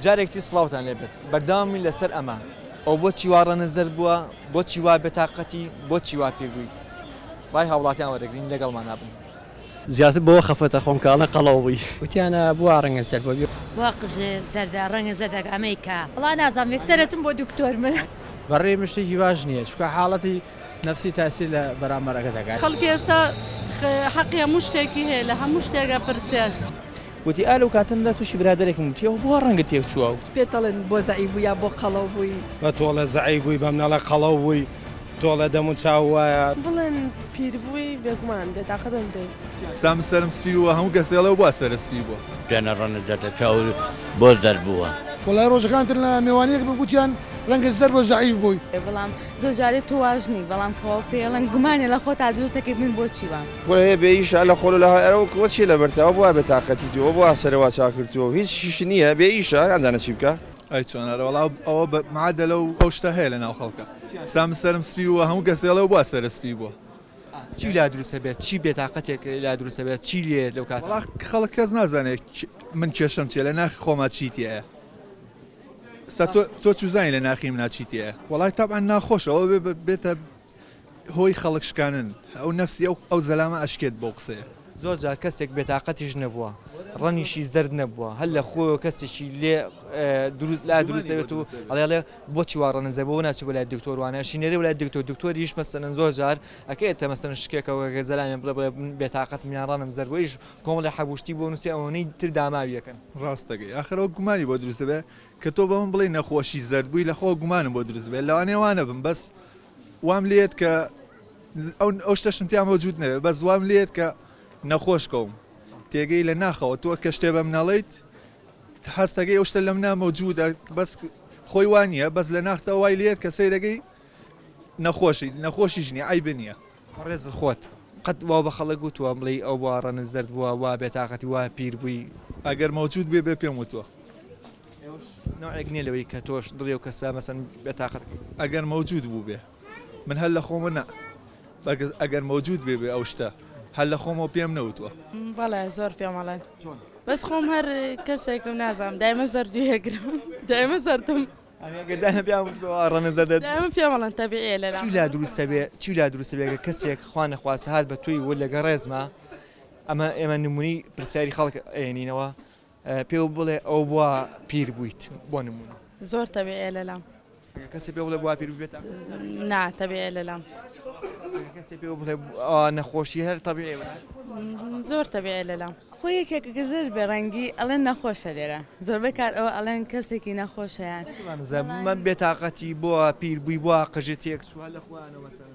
جارێکی سڵاوتان لێبێت بەرداوامی لەسەر ئەمە ئەو بۆچی وا ڕەنەزەر بووە بۆچی وا بێتاقەتی بۆچی وا پێبوویت ڕای هاوڵاتیان وەرەگرین لەگەڵمان نابن زیاتر بۆ خەفەتە خۆمکانە قەڵەوەی وتیانە بووە ڕەنگەسەر بۆ واقژ زەردە ڕەنگە زەردەک ئەمریکا وڵا نازانم یەکسەرەتم بۆ دکتۆر من بەڕێ مشتێکی باش نییە چکە حاڵەتی نفسی تاسی لە بەرامبەرەکە دەکات خەڵکی ئێستا حەقی هەموو شتێکی هەیە لە هەموو شتێکە پرسیار وتی ئالو کاتن لە تووشی برادێکم وتیەوە بۆ ڕەنگە تێک چووە پێتەڵێن بۆ زەعی بوو یا بۆ قەڵەو بووی بە تۆڵە زەعی بووی بەم نەڵە قەڵەو بووی تۆڵە دەم و چاو وایە بڵێن پیر بووی بێگومان بێتاقەتم بێ سام سرم سپی بووە هەموو کەسێڵەوە بووە سەر سپی بووە پیانە ڕەنە دەردە چاو بۆ دەربووە وڵای ڕۆژەکانتر لە میوانەیەک بگوتیان ڕەنگە زەر بۆ زەعیف بووی بەڵام زۆر جارێ تۆواژنی بەڵام کەوا پێڵەن گومانێ لە خۆ تا دروستەکەی من بۆچی وام بۆ هەیە بێئیشە لە خۆل لە ئەرەوە وەچی لە بەرتەوە بووە بێتاقەتی تۆ بووە سەرەوە چاکردووە هیچ شیش نییە بێئیشە ئەنجانە چی بکە ئەی چۆنەرە وەڵا ئەوە معادە لەو ئەو شتە هەیە لە ناو خەڵکە سام سرم سپی بووە هەموو کەسێڵەوە بووە سەر سپی بووە چی لا دروستە بێت چی بێتاقەتێک لا دروستە بێت چی لێ لەو کات وەڵا خەڵک کەس نازانێت من کێشەم چیە لە ناخی خۆما چیتیە تۆ چوزانی لە ناخی منە چیتیە وەڵای تاعان ناخۆشەوە بێتە هۆی خەڵک شکانن ئەو نفسی ئەو زەلامە ئەشکێت بۆ قسەیە زۆر جار کەسێک بێتاقەتیش نەبووە ڕەنیشی زەرد نەبووە هەر لە خۆ کەسێکی لێ دروست بێت و ئەڵێ بۆچی وا ڕەنەزە بۆ ناچی بۆ لای دکتۆروانە شینێری وڵای دکتۆریش مەسەن زۆر جار ئەکەیتە مەسەن شکێکەوە زەلامیان بڵێ بێتاقەت میان ڕەنم زەروەیش کۆمەڵی حەبوشتی بۆ نووسی ئەوەی تر داماویەکەن ڕاستەکەی ئاخرەوە گومانی بۆ دروست بێ کە تۆ بە من بڵێ نەخۆشی زەرد بووی لە خۆ گومانم بۆ دروست بێت لەوانێوانە بم بەس وام لێت کە ئەو شتەشم تیا مەوجود نەبێت بەس وام لێت کە نەخۆش کەوم تێگەی لە ناخەوە تۆ کە شتێ بەم ناڵیت هەستەکەی ئەو شتە لەم نامەوجودە بەس خۆی وانە بەس لە ناختە وای لێت کە سەیرەکەی نەخۆشی ژنی ئایب نییە ڕێز خۆت قەت وا بە خەڵک گوتووە بڵێ ئەو وا ڕەنە زەرد بووە وا بێتاقەتی وا پیر بووی ئەگەر مەوجود بێ پێم وتووە نوعێک نییە لەوەی کە تۆش دڵێ و کەسا مەسەن بێتاقەت ئەگەر مەوجود بوو بێ من هەر لە خۆمە نا ئەگەر مەوجود بێ ئەو شتە هەر لە خۆمەوە پێم نەوتووە بەڵێ زۆر پێمەڵێن بەس خۆم هەر کەسێکم نازانم دایمە زەردویەگرم دایمە زەردم دایمە پێمەڵەن تەبیعیە لەلا چی لا دروستە بێ کەسێک خوا نەخواسە هات بە توی وە لەگە ڕێزمە ئەمە نمونی پرسیاری خەڵک ئێنینەوە پێ بڵێ ئەو بووە پیر بوویت بۆ نمونە زۆر تەبیعیە لەلام کەسێک پێ بڵێ بووە پیر بێت نا تەبیعیە لەلام کەسێک پێ بڵێ نەخۆشی هەر تەبیعیە زۆر تەبیعیە لەلام خۆ یەکێکە زەر بێڕەنگی ئەڵێن نەخۆشە لێرە زۆربەی کار ئەوە ئەڵێن کەسێکی نەخۆشەیان من بێتاقەتی بووە پیر بووی بووە قژێتێک چوە لە خوانەوە مەسەن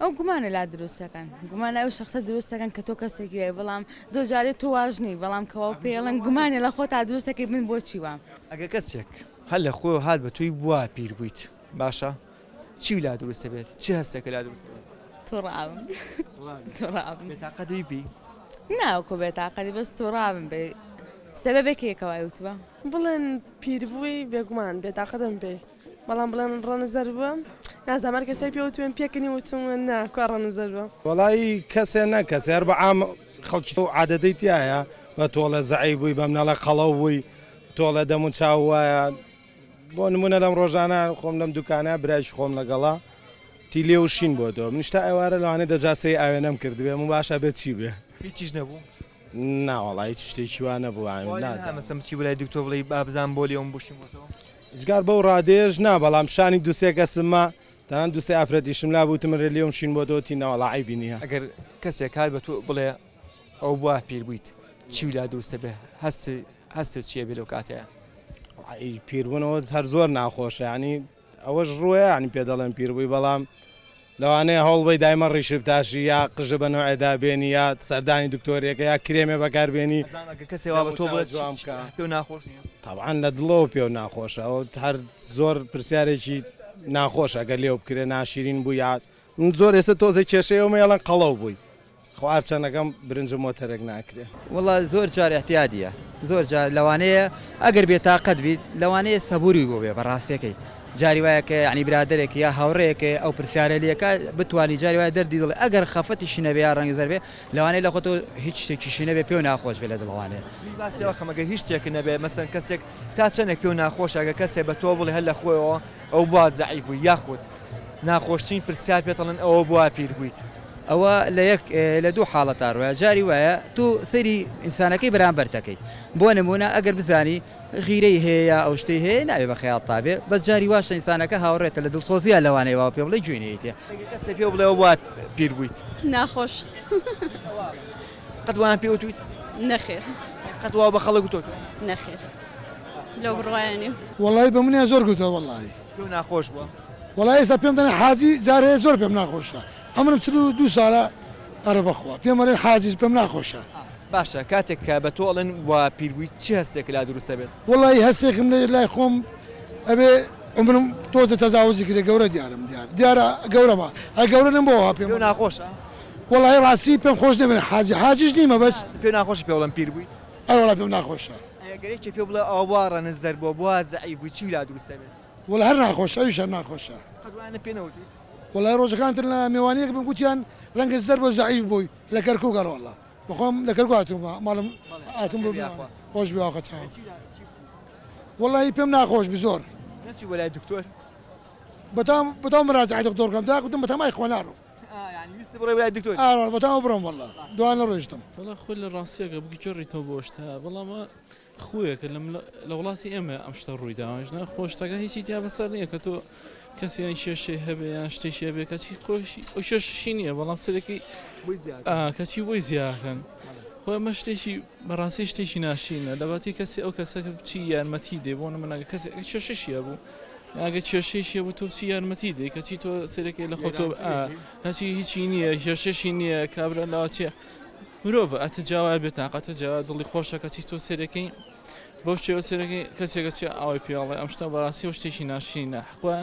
ئەو گومانە لا دروستەکەن گومانە ئەو شخصە دروستەکەن کە تۆ کەسێکی بەڵام زۆر جارێت تۆ واژنی بەڵام کەوا پێڵەن گومانێ لە خۆ تا دروستەکەی من بۆچی وام ئەگە کەسێک هەر لە خۆ هات بە توی بووە پیر بوویت باشە چی لا دروستە بێت چی هەستێکە لا دروست تۆڕابم بێتاقەتی بی ناوکو بێتاقەتی بەس تۆڕابم بێ سەبەبێکێکەوە وتوە بڵێن پیر بووی بێگومان بێتاقەتم بێ بەڵام بڵێن ڕەنە زەر بووە نازانمار کەسای پێوتوێن پێکردنی وتم ناکوێ ڕەنە زەر بووە وەڵی کەسێ نەکەس هەر بە عام خەڵکی عادەتەی تایە بە تۆڵە زەعی بووی بەم نەڵە قەڵەو بووی تۆڵە دەم و چاو وایە بۆ نمونە لەم ڕۆژانە خۆم لەم دوکانە برایش خۆم لەگەڵا تیلێ و شین بۆ تۆ منشتا ئەوارە لەوانێ دەجاسی ئاوێنەم کردبێ من باشە بێت چی بێ هیچیش نەبوو ناوەڵی هیچ شتێکی وانە بوو مەسەم چی بڵای دکتۆر بڵێ بابزان بۆ لێم بشیم جگار بەو ڕادێژ نا بەڵام شانی دووسێ کەسممە تەنان دووسێ ئافرەتیشم لا بوو من لێم شین بۆ تۆتی ناوەڵا عیبی نییە ئەگەر کەسێک کار بە تۆ بڵێ ئەو بووە پیر بوویت چی لا دروستە بێ هەست چیە بێ لەو کاتەیە پیربوونەوە هەر زۆر ناخۆشە ینی ئەوەش ڕووە ینی پێ دەڵێن پیر بووی بەڵام لەوانەیە هەوڵبەی دایمە ڕیشب تاشی یا قژە بەنەوەدا بێنی یا سەردانی دکتۆرێکە یا کرێمێ بەکاربێنی کەسێوا بە تۆ پێ ناخۆش تاوان لە دڵەوە پێ ناخۆشە ئەو هەر زۆر پرسیارێکی ناخۆش ئەگەر لێو بکرێ ناشیرین بوو یا من زۆر ئێستا تۆزە کێشەیەومە یاڵەن قەڵەو بووی خوار چەندەکەم برنج مۆتەرێک ناکرێ وڵا زۆر جار احتیادیە زۆر جار لەوانەیە ئەگەر بێتاقەت بیت لەوانەیە سەبووری بۆ بێ بەڕاستیەکەی جاری وایە کە یعنی برادێک یا هاوڕێیەکە ئەو پرسیارە لەکە بتوانانی جاری وایە دەردی دڵێ ئەگەر خەفەتیشی نەبێ یا ڕەنگە زەربێ لەوانەیە لە خۆتۆ هیچ شتێکیشی نەبێ پێ و ناخۆش بێ لە دڵوانێ باسیەوە خەمەگە هیچ شتێک نەبێ مەسەن کەسێک تا چەندێک پێ و ناخۆشەکە کەسێ بە تۆ بڵێ هەر لە خۆیەوە ئەو بوا زەعیف بووی یاخود ناخۆشترین پرسیار پێتەڵن ئەوە بوا پیر بوویت ئەوە لە دوو حاڵەتە ڕوایە جاری وایە تو سەری ئینسانەکەی بەرامبەر دەکەیت بۆ نمونە ئەگەر بزانی غیرەی هەیە ئەو شتەی هەیە ناوێ بە خەیاڵ تابێ بە جاری واشە ئینسانەکە هاوڕێتە لە دڵسۆزیە لەوانەیە وا پێ بڵێ جوێنێتێ کەسێ پێ بڵێ وا پیر بوویت ناخۆش قەت وان پێ وتویت نەخێر قەت وا بە خەڵک وتۆ نەخێر لەو بڕواایانی وڵی بە منیان زۆر گوتە وڵی پێ و ناخۆش بووە وڵی ئێستا پێم دەنێ حاجی جارەیە زۆر پێم ناخۆشە ئەمرم 32 ساڵە ئەرە بەخوا پێم وەڵێن حاجیش پێم ناخۆشە باشە کاتێک کە بە تۆڵن وا پیربووی چی هەستێک لا دروستە بێت وڵی هەستێکم لە لای خۆم ئەبێ عمرم تۆزە تەزاوزی کرێ گەورە دیارە گەورەمە ئە گەورە نم بۆ پێ و ناخۆشە وڵی ڕاستی پێم خۆش دەبێن حاجیش نیمە بەس پێ ناخۆش پێوڵم پیر بوویت ئەوڵا پێم ناخۆشە ئەگەرێکی پێ بڵێ ئاوا ڕەنزەر بۆ بوا زەعیف بووی چی لا دروستە بێت وڵ هەر ناخۆش ئەویشە ناخۆشە قەتوانە پێ نەوتیت وڵای ڕۆژەکانتر لە میوانەیەک بم گوتیان ڕەنگە زەر بۆ زەعیف بووی لە کەرکوو گەڕۆڵە بخۆم لە کەرکوو هاتوومە ماڵم هاتووم بۆ خۆش بیاوەکە چاوم وڵی پێم ناخۆش بی زۆر نەچی وەلای دکتۆر بەتام مراجعی دکتۆرکەم دا گوتم بەتەمای خۆناڕۆ ویستی بڕێ وەلای دکتۆر بەتام بڕۆم وڵا دوان لە ڕۆیشتم وڵا خۆی لە ڕاستیەکە بگی جۆڕیتەوە بۆ شتە بەڵامە خویەکە لە وڵاتی ئێمە ئەم شتە ڕوویداوەژنە خۆشتەکە هیچی تیا بەسەر نییە کە تۆ کەسیان شێشێ هەبێ یان شتێکی هەبێ کەچی خۆشی ئەو شێشی نییە بەڵام سەرەکی کەچی بۆی زیاکەن خۆ ئەمە شتێکی بەڕاستی شتێکی ناشینە لەباتی کەسی ئەو کەسەکە بچی یارمەتی دێ بۆ منەگە کەس شێشیە بوو ئاگە کێشەیەشیە بوو تۆ چی یارمەتی دێ کەچی تۆ سەرەکەی لە خۆتۆ کەچی هیچی نییە کێشەشی نییە کابرا لەوا چێ مرۆڤ ئەتەجاوای بێتاقەتە جا دڵی خۆشە کەچی تۆ سەرەکەی بەو شێوە سەرەکەی کەسێکە چێ ئاوای پێڵێ ئەم شتە بەڕاستی و شتێکی ناشینە حقوە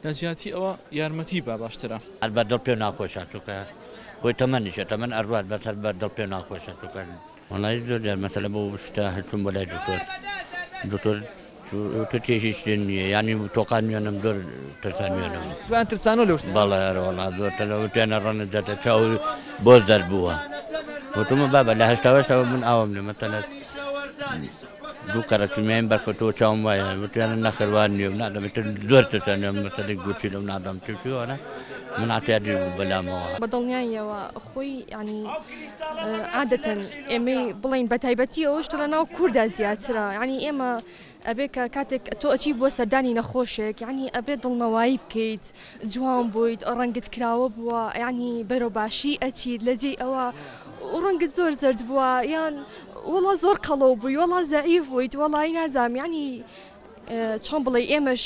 لە زیاتی ئەوە یارمەتی با باشترە البته دڵ پێ ناخۆشە چووکە خۆی تەمەنیشە تەمەن ئەروات بەسەر بە دڵ پێ ناخۆشە چووکە وڵای زۆر مەسەلە بۆ شتە هەچوون بۆ لای دکتۆر تو تێژی شتێن نییە ینی تۆقان میێنم زۆر ترسان میێنم دوان ترسانۆ لەو شت بەڵێ وڵا زۆر تێنە ڕەنە دەتە چاو بۆ زەر بووە وتمە بابە لە هەشتاوەشتەوە من ئاوم لێ مەسەلە دوو کەرەچمیان بەرکەوتەوە چاوم وایە وتیانە نەخەروان نیە نادەمێت زۆر ترسانێ مەسەلەی گوچی لەم نادەم تووانە من عتیادی بەلامەوە بەدڵنیایەوە خۆی ینی عادەتەن ئێمە بڵین بە تایبەتی ئەوە شتە لە ناو کووردا زیاترە ینی ئێمە ئەبێ کە کاتێک تۆ ئەچی بۆ سەردانی نەخۆشێک ینی ئەبێ دڵنەوایی بکەیت جوان بوویت ڕەنگت کراوە بووە ینی بەرەوباشی ئەچیت لەجێ ئەوە ڕەنگت زۆر زرد بووە یان وڵا زۆر قەڵەو بووی وڵا زەعیف بوویت وڵی نازام ینی چۆن بڵێ ئێمەش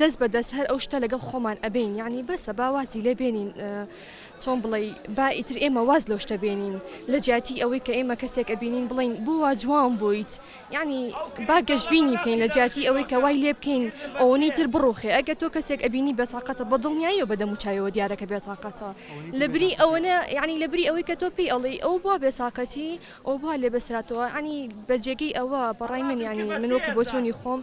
دەست بەدەست هەر ئەو شتە لەگەڵ خۆمان ئەبین ینی بەسە باوازی لێ بێنین چۆن بڵێ با ئیتر ئێمە واز لەو شتە بێنین لە جیاتی ئەوەی کە ئێمە کەسێک ئەبینین بڵین بووە جوان بوویت ینی با گەشتبینی بکەین لە جیاتی ئەوەی کە وای لێ بکەین ئەوەی تر بڕوخێ ئەگە تۆ کەسێک ئەبینی بێتاقەتە بەدڵنیایی و بەدەموچایەوە دیارەکە بێتاقەتە لەبری ئەوەنە ینی لەبری ئەوەی کە تۆ پێی ئەڵێ ئەو بوا بێتاقەتی ئەو بوا لێ بەسراتەوە ینی بەجێگەی ئەوە بەڕای من ینی من وەکو بۆ چۆنی خۆم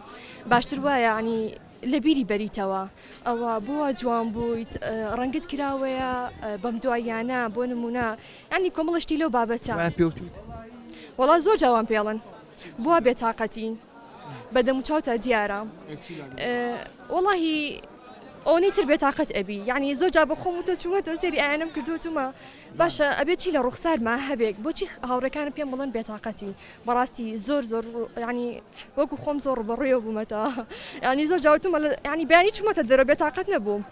باشتر وایە ینی لەبیری بەریتەوە ئەوە بووە جوان بوویت ڕەنگت کراوەیە بەم دوایانە بۆ نمونە ینی کۆمەڵشتی لەو بابەتە وڵا زۆر جوان پێڵن بووە بێتاقەتی بەدەموچاوتە دیارە وڵاهی ئەوەی تر بێتاقەت ئەبی ینی زۆر جا بە خۆم و تۆ چوەتەوە سێری ئاەنم کردوتمە باشە ئەبێت چی لە ڕوخسارما هەبێک بۆچی هاوڕەکانم پێم بڵێن بێتاقەتی بەڕاستی زۆر ینی وەکو خۆم زۆر بەڕێوە بوومەتەوە ینی زۆر جاوتمە ینی بیانی چوومەتە دەرە بێتاقەت نەبووم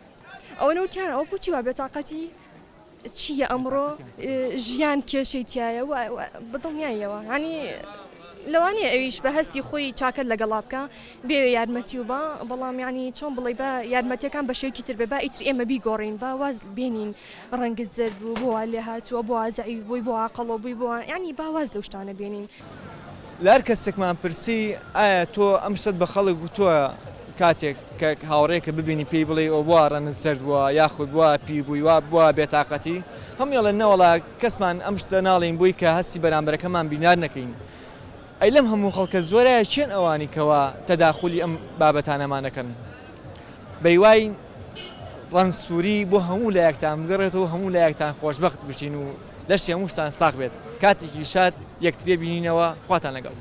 ئەوە نەوتیان ئەو بۆچی وا بێتاقەتی چییە ئەمڕۆ ژیان کێشەی تایە بەدڵنیایەوە ینی لەوانەیە ئەویش بە هەستی خۆی چاکەت لەگەڵا بکە بێ یارمەتی و بە بەڵام ینی چۆن بڵێ بە یارمەتیەکان بە شێوکی تر بێ با ئیتر ئێمە بیگۆڕین با واز بێنین ڕەنگت زەرد بوو بۆ لێ هاتووە بۆ زەعیف بووی بۆ عەقڵەوە بووی بۆ ینی با واز لەو شتانە بێنین لە هەر کەسێکمان پرسی ئایا تۆ ئەم شتت بە خەڵک وتووە کاتێک کە هاوڕێکە ببینی پێی بڵێ ئەو بووە ڕەنت زەرد بووە یاخود بووە پیر بووی وا بووە بێتاقەتی هەموویڵێن نەوەڵا کەسمان ئەم شتە ناڵین بووی کە هەستی بەرامبەرەکەمان بینار نەکەین ئەی لەم هەموو خەڵکە زۆرە چێن ئەوانی کەوا تەداخلی ئەم بابەتانەمان دەکەن بەیوای ڕەن سووری بۆ هەموو لایەکتان بگەڕێتەوە هەموو لایەکتان خۆشبەخت بشین و لەشتی هەمووشتان ساق بێت کاتێکی شاد یەکترێ بینینەوە خواتان لەگەڵ